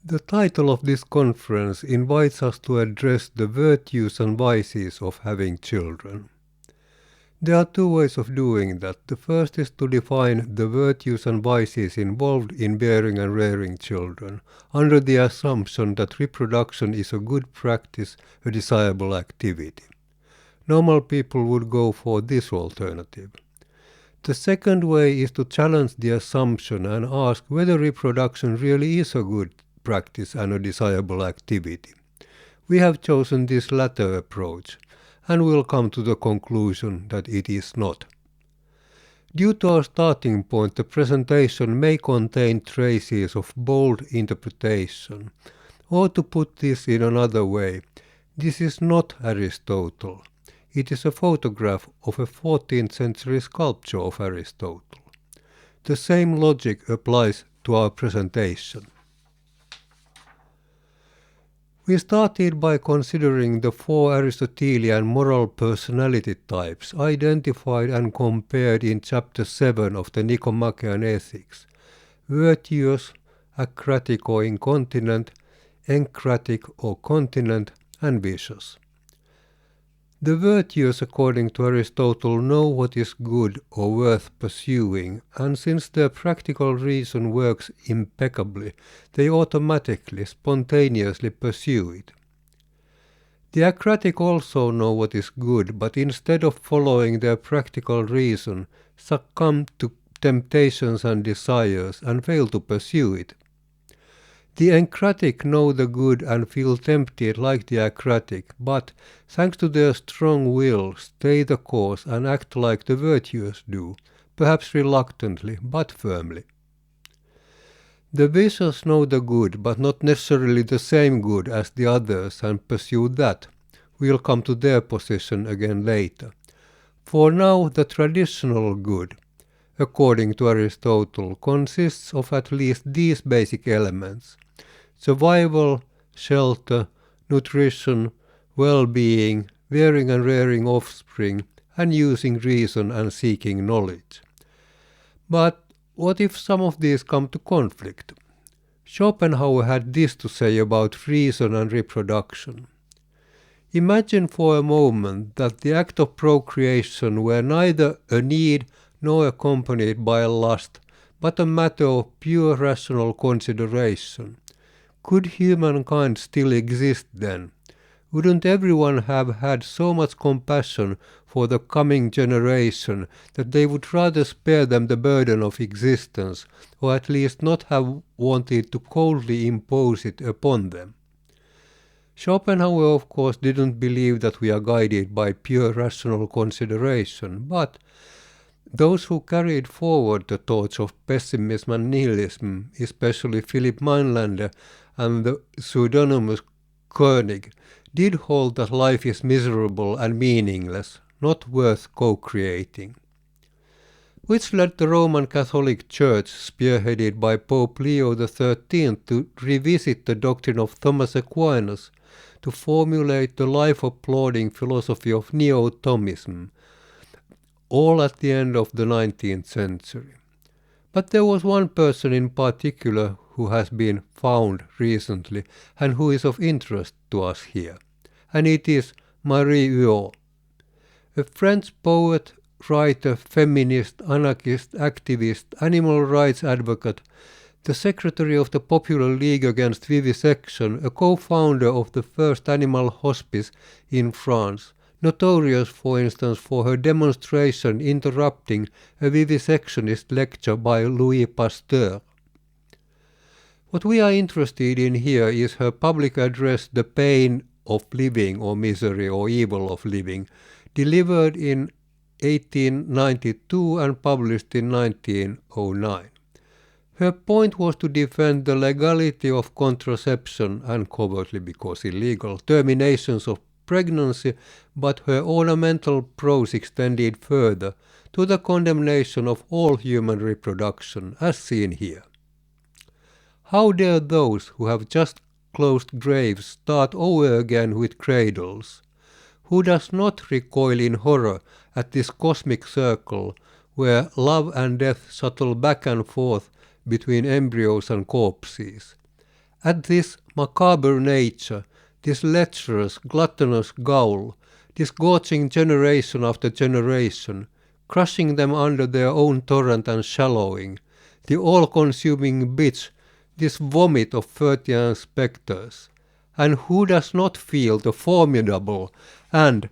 The title of this conference invites us to address the virtues and vices of having children. There are two ways of doing that. The first is to define the virtues and vices involved in bearing and rearing children, under the assumption that reproduction is a good practice, a desirable activity. Normal people would go for this alternative. The second way is to challenge the assumption and ask whether reproduction really is a good practice and a desirable activity. We have chosen this latter approach, and will come to the conclusion that it is not. Due to our starting point, the presentation may contain traces of bold interpretation. Or to put this in another way, this is not Aristotle. It is a photograph of a 14th century sculpture of Aristotle. The same logic applies to our presentation. We started by considering the four Aristotelian moral personality types identified and compared in chapter 7 of the Nicomachean Ethics: virtuous, acratic or incontinent, encratic or continent, and vicious. The virtuous, according to Aristotle, know what is good or worth pursuing, and since their practical reason works impeccably, they automatically, spontaneously pursue it. The acratic also know what is good, but instead of following their practical reason, succumb to temptations and desires and fail to pursue it. The encratic know the good and feel tempted like the acratic, but, thanks to their strong will, stay the course and act like the virtuous do, perhaps reluctantly, but firmly. The vicious know the good, but not necessarily the same good as the others, and pursue that. We'll come to their position again later. For now, the traditional good, according to Aristotle, consists of at least these basic elements: survival, shelter, nutrition, well-being, bearing and rearing offspring, and using reason and seeking knowledge. But what if some of these come to conflict? Schopenhauer had this to say about reason and reproduction. Imagine for a moment that the act of procreation were neither a need nor accompanied by a lust, but a matter of pure rational consideration. Could humankind still exist then? Wouldn't everyone have had so much compassion for the coming generation that they would rather spare them the burden of existence, or at least not have wanted to coldly impose it upon them? Schopenhauer, of course, didn't believe that we are guided by pure rational consideration, but those who carried forward the torch of pessimism and nihilism, especially Philip Meinlander and the pseudonymous Koenig, did hold that life is miserable and meaningless, not worth co-creating. Which led the Roman Catholic Church, spearheaded by Pope Leo XIII, to revisit the doctrine of Thomas Aquinas, to formulate the life-applauding philosophy of Neo-Thomism, all at the end of the 19th century. But there was one person in particular who has been found recently and who is of interest to us here, and it is Marie Huot, a French poet, writer, feminist, anarchist, activist, animal rights advocate, the secretary of the Popular League Against Vivisection, a co-founder of the first animal hospice in France, notorious, for instance, for her demonstration interrupting a vivisectionist lecture by Louis Pasteur. What we are interested in here is her public address, The Pain of Living, or Misery or Evil of Living, delivered in 1892 and published in 1909. Her point was to defend the legality of contraception and, covertly because illegal, terminations of pregnancy, but her ornamental prose extended further to the condemnation of all human reproduction, as seen here. How dare those who have just closed graves start over again with cradles? Who does not recoil in horror at this cosmic circle where love and death shuttle back and forth between embryos and corpses? At this macabre nature, this lecherous, gluttonous gowl, disgorging generation after generation, crushing them under their own torrent and shallowing, the all-consuming bitch, this vomit of Fertian spectres, and who does not feel the formidable and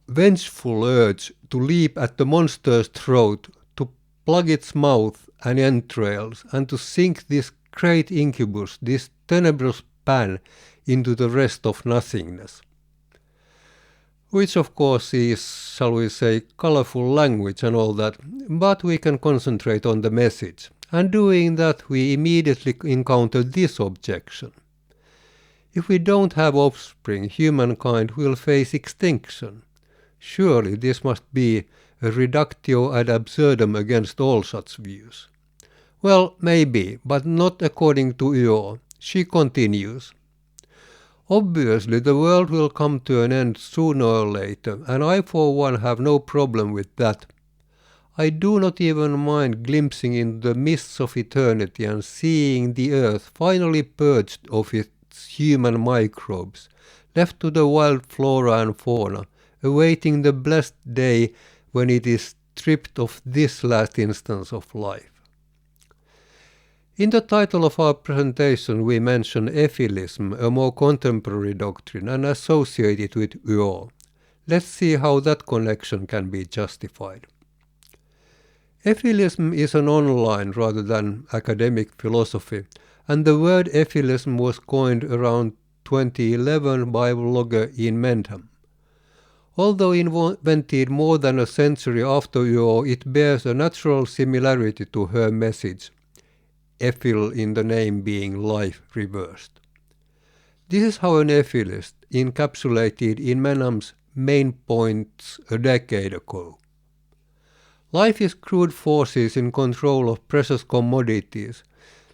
vengeful urge to leap at the monster's throat, to plug its mouth and entrails, and to sink this great incubus, this tenebrous pan, into the rest of nothingness? Which of course is, shall we say, colorful language and all that, but we can concentrate on the message. And doing that, we immediately encounter this objection. If we don't have offspring, humankind will face extinction. Surely this must be a reductio ad absurdum against all such views. Well, maybe, but not according to Huot. She continues. Obviously, the world will come to an end sooner or later, and I for one have no problem with that. I do not even mind glimpsing into the mists of eternity and seeing the earth finally purged of its human microbes, left to the wild flora and fauna, awaiting the blessed day when it is stripped of this last instance of life. In the title of our presentation we mention Efilism, a more contemporary doctrine, and associate it with Huot. Let's see how that connection can be justified. Efilism is an online rather than academic philosophy, and the word Efilism was coined around 2011 by a blogger in Mendham. Although invented more than a century after Huot, it bears a natural similarity to her message, Ephil in the name being life reversed. This is how an Ephilist encapsulated in Mendham's main points a decade ago. Life is crude forces in control of precious commodities,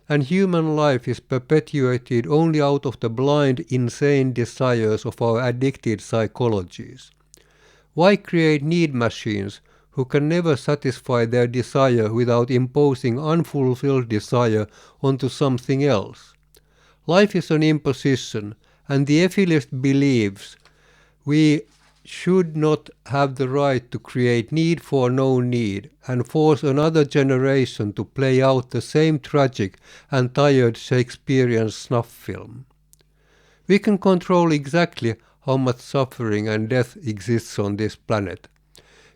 and human life is perpetuated only out of the blind, insane desires of our addicted psychologies. Why create need machines who can never satisfy their desire without imposing unfulfilled desire onto something else? Life is an imposition, and the Ephilist believes we should not have the right to create need for no need and force another generation to play out the same tragic and tired Shakespearean snuff film. We can control exactly how much suffering and death exists on this planet.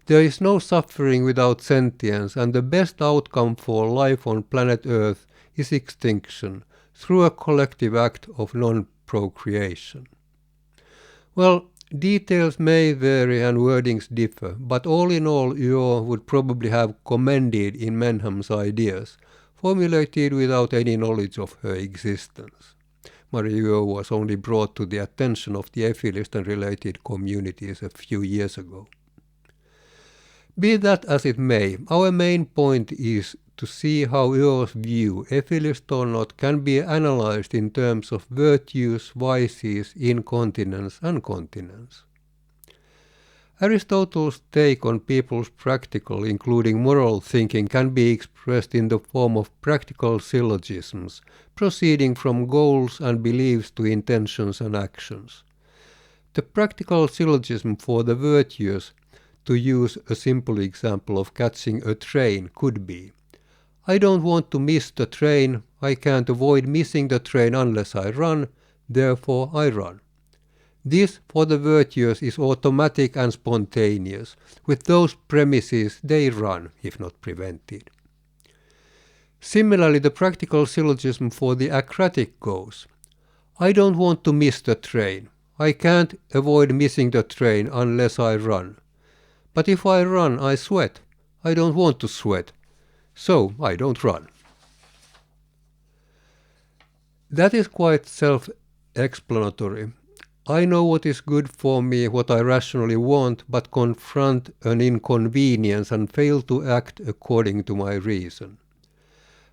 There is no suffering without sentience, and the best outcome for life on planet Earth is extinction, through a collective act of non-procreation. Well, details may vary and wordings differ, but all in all Huot would probably have commended in Mendham's ideas, formulated without any knowledge of her existence. Marie Huot was only brought to the attention of the Ephilist and related communities a few years ago. Be that as it may, our main point is to see how Huot's view, Ephilist or not, can be analyzed in terms of virtues, vices, incontinence and continence. Aristotle's take on people's practical, including moral thinking, can be expressed in the form of practical syllogisms, proceeding from goals and beliefs to intentions and actions. The practical syllogism for the virtues, to use a simple example of catching a train, could be: I don't want to miss the train, I can't avoid missing the train unless I run, therefore I run. This, for the virtues, is automatic and spontaneous. With those premises, they run, if not prevented. Similarly, the practical syllogism for the acratic goes: I don't want to miss the train, I can't avoid missing the train unless I run. But if I run, I sweat. I don't want to sweat, so I don't run. That is quite self-explanatory. I know what is good for me, what I rationally want, but confront an inconvenience and fail to act according to my reason.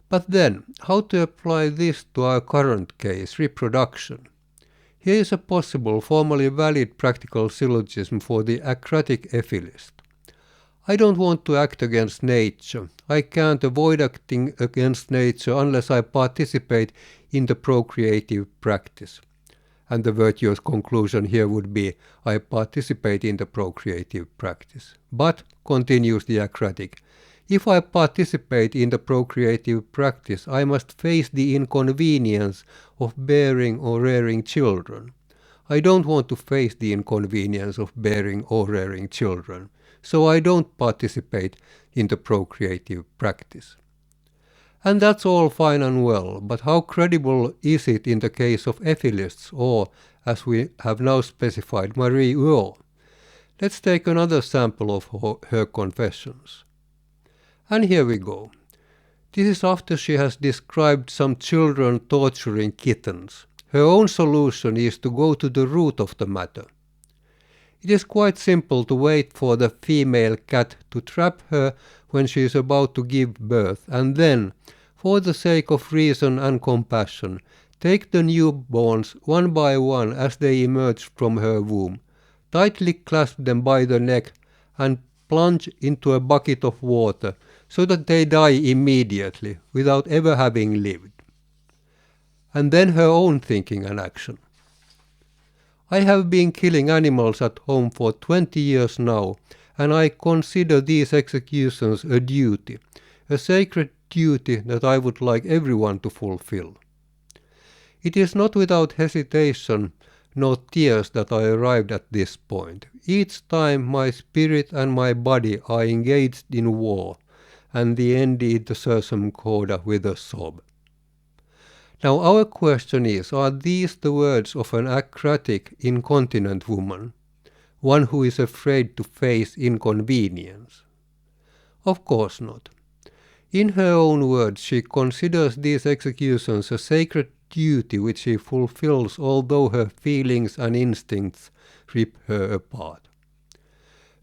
But then, how to apply this to our current case, reproduction? Here is a possible, formally valid practical syllogism for the acratic Ephilist. I don't want to act against nature. I can't avoid acting against nature unless I participate in the procreative practice. And the virtuous conclusion here would be, I participate in the procreative practice. But, continues the acratic, if I participate in the procreative practice, I must face the inconvenience of bearing or rearing children. I don't want to face the inconvenience of bearing or rearing children, so I don't participate in the procreative practice. And that's all fine and well, but how credible is it in the case of Efilism or, as we have now specified, Marie Huot? Let's take another sample of her confessions. And here we go. This is after she has described some children torturing kittens. Her own solution is to go to the root of the matter. It is quite simple to wait for the female cat to trap her when she is about to give birth, and then, for the sake of reason and compassion, take the newborns one by one as they emerge from her womb, tightly clasp them by the neck, and plunge into a bucket of water, so that they die immediately, without ever having lived. And then her own thinking and action. I have been killing animals at home for 20 years now, and I consider these executions a duty, a sacred duty that I would like everyone to fulfill. It is not without hesitation nor tears that I arrived at this point. Each time my spirit and my body are engaged in war, and the ended the sursum corda with a sob. Now our question is, are these the words of an acratic, incontinent woman, one who is afraid to face inconvenience? Of course not. In her own words, she considers these executions a sacred duty which she fulfills although her feelings and instincts rip her apart.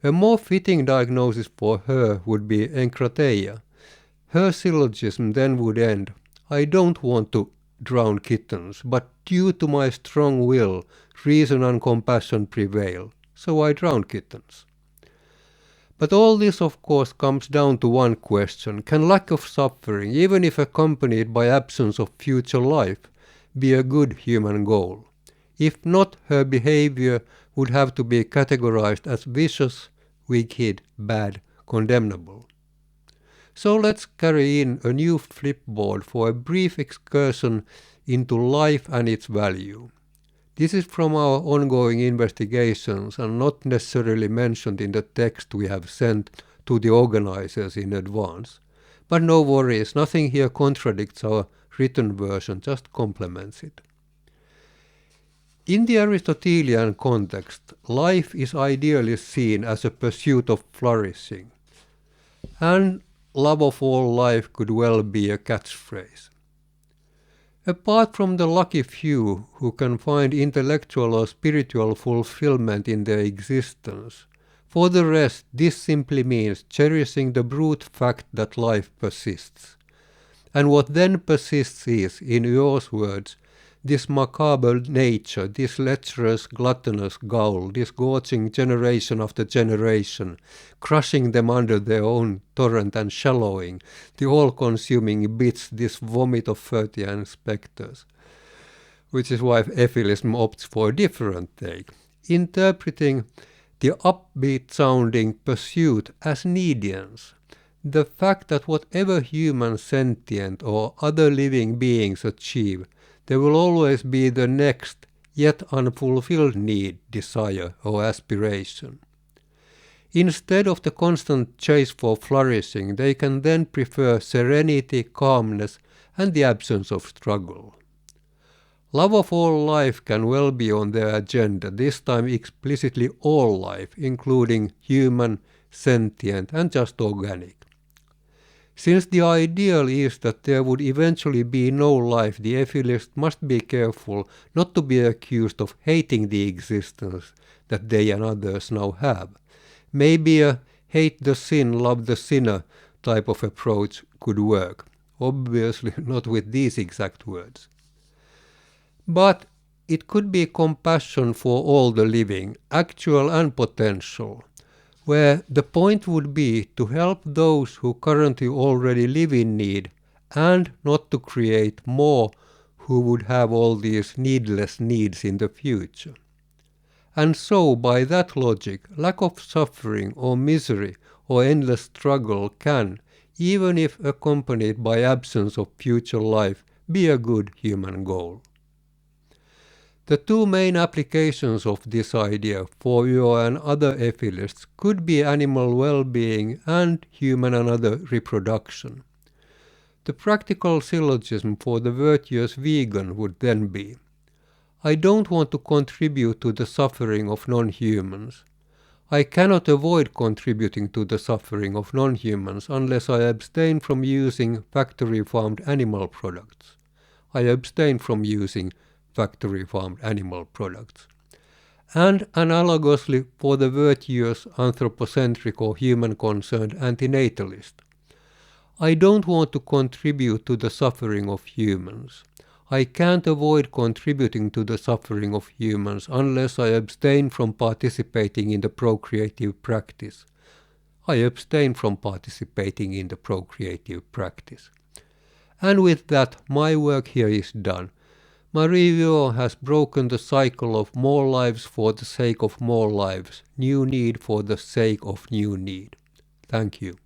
A more fitting diagnosis for her would be enkrateia. Her syllogism then would end, I don't want to drown kittens, but due to my strong will, reason and compassion prevail, so I drown kittens. But all this of course comes down to one question, can lack of suffering, even if accompanied by absence of future life, be a good human goal? If not, her behavior would have to be categorized as vicious, wicked, bad, condemnable. So let's carry in a new flipboard for a brief excursion into life and its value. This is from our ongoing investigations and not necessarily mentioned in the text we have sent to the organizers in advance. But no worries, nothing here contradicts our written version, just complements it. In the Aristotelian context, life is ideally seen as a pursuit of flourishing, and love of all life could well be a catchphrase. Apart from the lucky few who can find intellectual or spiritual fulfillment in their existence, for the rest this simply means cherishing the brute fact that life persists. And what then persists is, in Huot's words, this macabre nature, this lecherous, gluttonous ghoul, this gorging generation after generation, crushing them under their own torrent and shallowing, the all-consuming bits, this vomit of Furtian spectres. Which is why Efilism opts for a different take, interpreting the upbeat-sounding pursuit as needience, the fact that whatever human sentient or other living beings achieve, there will always be the next, yet unfulfilled need, desire, or aspiration. Instead of the constant chase for flourishing, they can then prefer serenity, calmness, and the absence of struggle. Love of all life can well be on their agenda, this time explicitly all life, including human, sentient, and just organic. Since the ideal is that there would eventually be no life, the Efilism must be careful not to be accused of hating the existence that they and others now have. Maybe a hate the sin, love the sinner type of approach could work. Obviously not with these exact words. But it could be compassion for all the living, actual and potential. where the point would be to help those who currently already live in need and not to create more who would have all these needless needs in the future. And so, by that logic, lack of suffering or misery or endless struggle can, even if accompanied by absence of future life, be a good human goal. The two main applications of this idea for you and other Efilists could be animal well-being and human and other reproduction. The practical syllogism for the virtuous vegan would then be: I don't want to contribute to the suffering of non-humans. I cannot avoid contributing to the suffering of non-humans unless I abstain from using factory-farmed animal products. I abstain from using factory-farmed animal products. And analogously for the virtuous, anthropocentric or human-concerned antinatalist. I don't want to contribute to the suffering of humans. I can't avoid contributing to the suffering of humans unless I abstain from participating in the procreative practice. I abstain from participating in the procreative practice. And with that, my work here is done. My review has broken the cycle of more lives for the sake of more lives, new need for the sake of new need. Thank you.